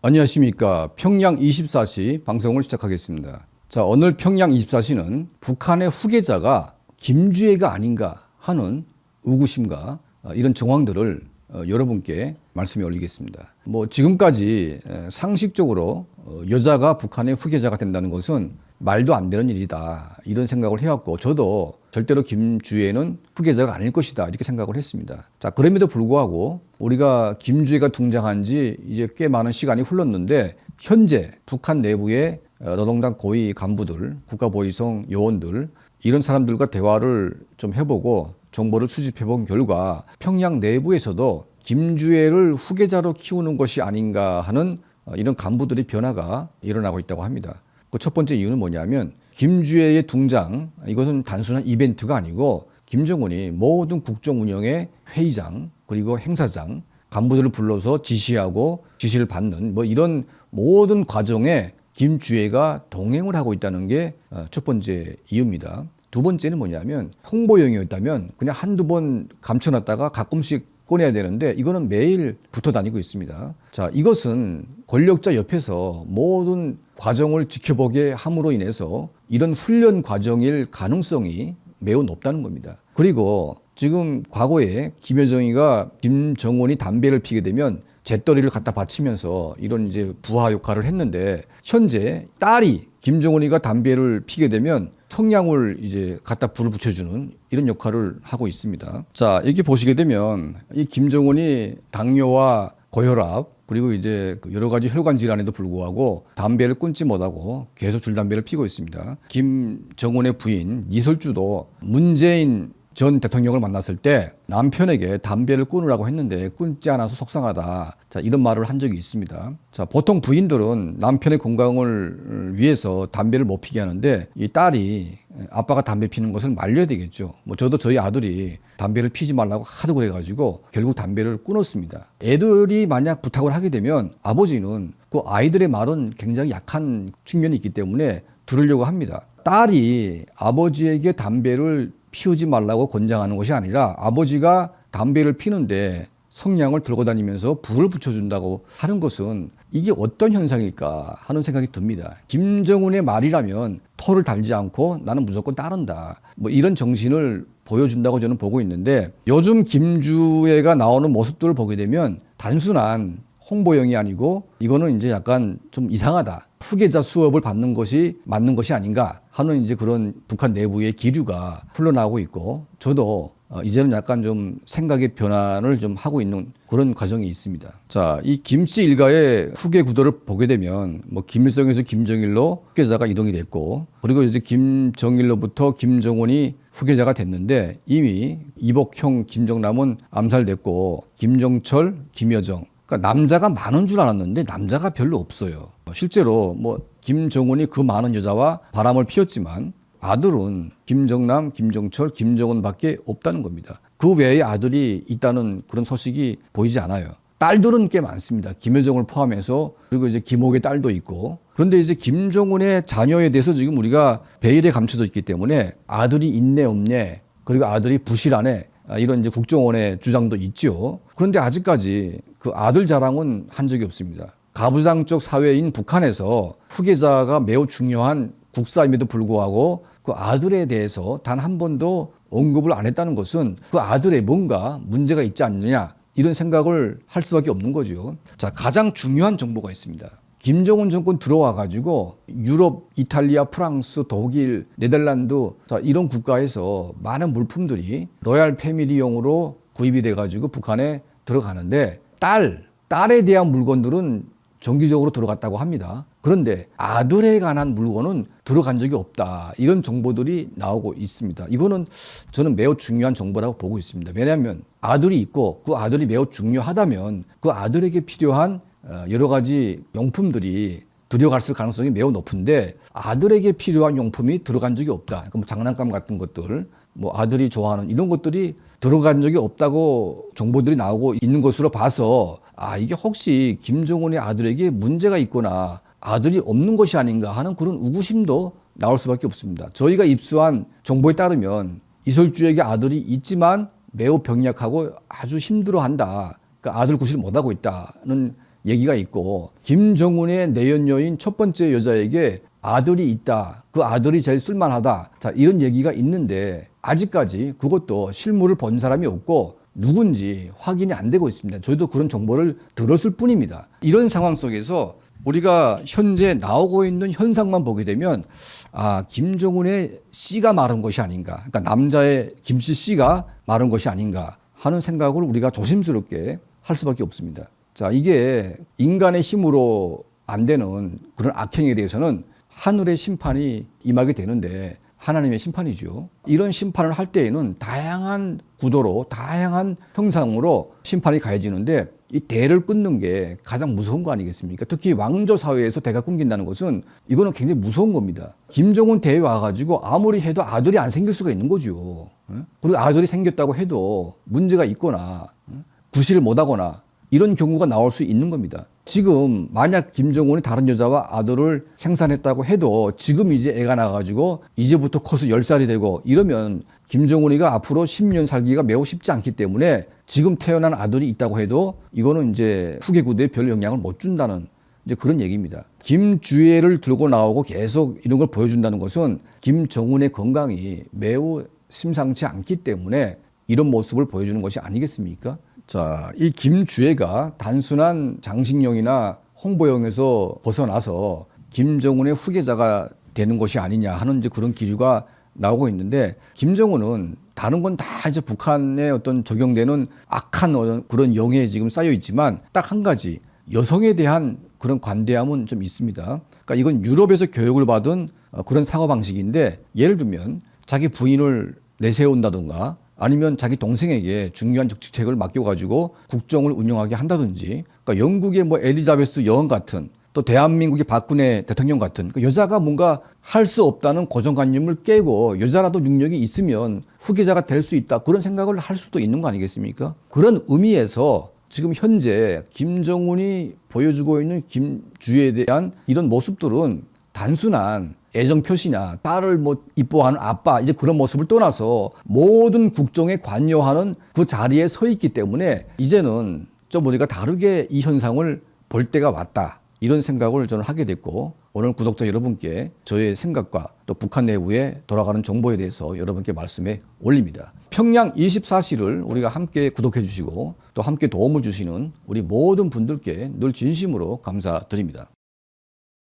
안녕하십니까. 평양 24시 방송을 시작하겠습니다. 자, 오늘 평양 24시는 북한의 후계자가 김주애가 아닌가 하는 의구심과 이런 정황들을 여러분께 말씀에 올리겠습니다. 지금까지 상식적으로 여자가 북한의 후계자가 된다는 것은 말도 안 되는 일이다, 이런 생각을 해왔고, 저도 절대로 김주애는 후계자가 아닐 것이다, 이렇게 생각을 했습니다. 자, 그럼에도 불구하고 우리가 김주애가 등장한 지 이제 꽤 많은 시간이 흘렀는데, 현재 북한 내부의 노동당 고위 간부들, 국가보위성 요원들, 이런 사람들과 대화를 좀 해보고 정보를 수집해본 결과 평양 내부에서도 김주애를 후계자로 키우는 것이 아닌가 하는 이런 간부들의 변화가 일어나고 있다고 합니다. 그 첫 번째 이유는 뭐냐면, 김주애의 등장, 이것은 단순한 이벤트가 아니고 김정은이 모든 국정 운영의 회의장 그리고 행사장 간부들을 불러서 지시하고 지시를 받는 이런 모든 과정에 김주애가 동행을 하고 있다는 게 첫 번째 이유입니다. 두 번째는 뭐냐면, 홍보용이었다면 그냥 한두 번 감춰놨다가 가끔씩 꺼내야 되는데 이거는 매일 붙어 다니고 있습니다. 자, 이것은 권력자 옆에서 모든 과정을 지켜보게 함으로 인해서 이런 훈련 과정일 가능성이 매우 높다는 겁니다. 그리고 지금 과거에 김여정이가 김정은이 담배를 피게 되면 재떨이를 갖다 바치면서 이런 이제 부하 역할을 했는데, 현재 딸이 김정은이가 담배를 피게 되면 성냥을 이제 갖다 불을 붙여주는 이런 역할을 하고 있습니다. 자, 이렇게 보시게 되면 이 김정은이 당뇨와 고혈압 그리고 이제 여러 가지 혈관 질환에도 불구하고 담배를 끊지 못하고 계속 줄담배를 피고 있습니다. 김정은의 부인 이설주도 문재인 전 대통령을 만났을 때 남편에게 담배를 끊으라고 했는데 끊지 않아서 속상하다, 자, 이런 말을 한 적이 있습니다. 자, 보통 부인들은 남편의 건강을 위해서 담배를 못 피게 하는데, 이 딸이 아빠가 담배 피는 것을 말려야 되겠죠. 저도 저희 아들이 담배를 피지 말라고 하도 그래가지고 결국 담배를 끊었습니다. 애들이 만약 부탁을 하게 되면 아버지는 그 아이들의 말은 굉장히 약한 측면이 있기 때문에 들으려고 합니다. 딸이 아버지에게 담배를 피우지 말라고 권장하는 것이 아니라 아버지가 담배를 피는데 성냥을 들고 다니면서 불을 붙여준다고 하는 것은 이게 어떤 현상일까 하는 생각이 듭니다. 김정은의 말이라면 토를 달지 않고 나는 무조건 따른다, 이런 정신을 보여준다고 저는 보고 있는데, 요즘 김주애가 나오는 모습들을 보게 되면 단순한 홍보용이 아니고 이거는 이제 약간 좀 이상하다, 후계자 수업을 받는 것이 맞는 것이 아닌가 하는 이제 그런 북한 내부의 기류가 흘러나오고 있고, 저도 이제는 약간 좀 생각의 변환을 좀 하고 있는 그런 과정이 있습니다. 자, 이 김씨 일가의 후계 구도를 보게 되면 김일성에서 김정일로 후계자가 이동이 됐고, 그리고 이제 김정일로부터 김정은이 후계자가 됐는데, 이미 이복형 김정남은 암살됐고 김정철, 김여정, 그러니까 남자가 많은 줄 알았는데 남자가 별로 없어요. 실제로 김정은이 그 많은 여자와 바람을 피웠지만 아들은 김정남, 김정철, 김정은밖에 없다는 겁니다. 그 외에 아들이 있다는 그런 소식이 보이지 않아요. 딸들은 꽤 많습니다. 김여정을 포함해서. 그리고 이제 김옥의 딸도 있고. 그런데 이제 김정은의 자녀에 대해서 지금 우리가 베일에 감춰져 있기 때문에 아들이 있네 없네, 그리고 아들이 부실하네, 이런 이제 국정원의 주장도 있죠. 그런데 아직까지 그 아들 자랑은 한 적이 없습니다. 가부장적 사회인 북한에서 후계자가 매우 중요한 국사임에도 불구하고 그 아들에 대해서 단 한 번도 언급을 안 했다는 것은 그 아들에 뭔가 문제가 있지 않느냐, 이런 생각을 할 수밖에 없는 거죠. 자, 가장 중요한 정보가 있습니다. 김정은 정권 들어와 가지고 유럽, 이탈리아, 프랑스, 독일, 네덜란드, 자, 이런 국가에서 많은 물품들이 로얄 패밀리용으로 구입이 돼 가지고 북한에 들어가는데, 딸에 대한 물건들은 정기적으로 들어갔다고 합니다. 그런데 아들에 관한 물건은 들어간 적이 없다, 이런 정보들이 나오고 있습니다. 이거는 저는 매우 중요한 정보라고 보고 있습니다. 왜냐하면 아들이 있고 그 아들이 매우 중요하다면 그 아들에게 필요한 여러 가지 용품들이 들어갔을 가능성이 매우 높은데, 아들에게 필요한 용품이 들어간 적이 없다. 그러니까 장난감 같은 것들, 아들이 좋아하는 이런 것들이 들어간 적이 없다고 정보들이 나오고 있는 것으로 봐서, 이게 혹시 김정은의 아들에게 문제가 있거나 아들이 없는 것이 아닌가 하는 그런 의구심도 나올 수밖에 없습니다. 저희가 입수한 정보에 따르면 이설주에게 아들이 있지만 매우 병약하고 아주 힘들어한다, 그러니까 아들 구실을 못하고 있다는 얘기가 있고 김정은의 내연녀인 첫 번째 여자에게 아들이 있다. 그 아들이 제일 쓸만하다. 자, 이런 얘기가 있는데 아직까지 그것도 실물을 본 사람이 없고 누군지 확인이 안 되고 있습니다. 저희도 그런 정보를 들었을 뿐입니다. 이런 상황 속에서 우리가 현재 나오고 있는 현상만 보게 되면 김정은의 씨가 마른 것이 아닌가. 그러니까 남자의 김씨 씨가 마른 것이 아닌가 하는 생각을 우리가 조심스럽게 할 수밖에 없습니다. 자, 이게 인간의 힘으로 안 되는 그런 악행에 대해서는 하늘의 심판이 임하게 되는데 하나님의 심판이죠. 이런 심판을 할 때에는 다양한 구도로 다양한 형상으로 심판이 가해지는데 이 대를 끊는 게 가장 무서운 거 아니겠습니까? 특히 왕조 사회에서 대가 끊긴다는 것은 이거는 굉장히 무서운 겁니다. 김정은 대에 와가지고 아무리 해도 아들이 안 생길 수가 있는 거죠. 그리고 아들이 생겼다고 해도 문제가 있거나 구실을 못하거나 이런 경우가 나올 수 있는 겁니다. 지금 만약 김정은이 다른 여자와 아들을 생산했다고 해도 지금 이제 애가 나가지고 이제부터 커서 10살이 되고 이러면 김정은이가 앞으로 10년 살기가 매우 쉽지 않기 때문에 지금 태어난 아들이 있다고 해도 이거는 이제 후계 구도에 별 영향을 못 준다는 이제 그런 얘기입니다. 김주애를 들고 나오고 계속 이런 걸 보여준다는 것은 김정은의 건강이 매우 심상치 않기 때문에 이런 모습을 보여주는 것이 아니겠습니까? 자, 이 김주애가 단순한 장식용이나 홍보용에서 벗어나서 김정은의 후계자가 되는 것이 아니냐 하는 이제 그런 기류가 나오고 있는데 김정은은 다른 건 다 이제 북한에 어떤 적용되는 악한 그런 영에 지금 쌓여 있지만 딱 한 가지 여성에 대한 그런 관대함은 좀 있습니다. 그러니까 이건 유럽에서 교육을 받은 그런 사고방식인데 예를 들면 자기 부인을 내세운다든가 아니면 자기 동생에게 중요한 직책을 맡겨가지고 국정을 운영하게 한다든지, 그러니까 영국의 뭐 엘리자베스 여왕 같은 또 대한민국의 박근혜 대통령 같은 여자가 뭔가 할 수 없다는 고정관념을 깨고 여자라도 능력이 있으면 후계자가 될 수 있다 그런 생각을 할 수도 있는 거 아니겠습니까? 그런 의미에서 지금 현재 김정은이 보여주고 있는 김주애에 대한 이런 모습들은 단순한 애정 표시냐 딸을 뭐 이뻐하는 아빠 이제 그런 모습을 떠나서 모든 국정에 관여하는 그 자리에 서 있기 때문에 이제는 좀 우리가 다르게 이 현상을 볼 때가 왔다 이런 생각을 저는 하게 됐고 오늘 구독자 여러분께 저의 생각과 또 북한 내부에 돌아가는 정보에 대해서 여러분께 말씀해 올립니다. 평양 24시를 우리가 함께 구독해 주시고 또 함께 도움을 주시는 우리 모든 분들께 늘 진심으로 감사드립니다.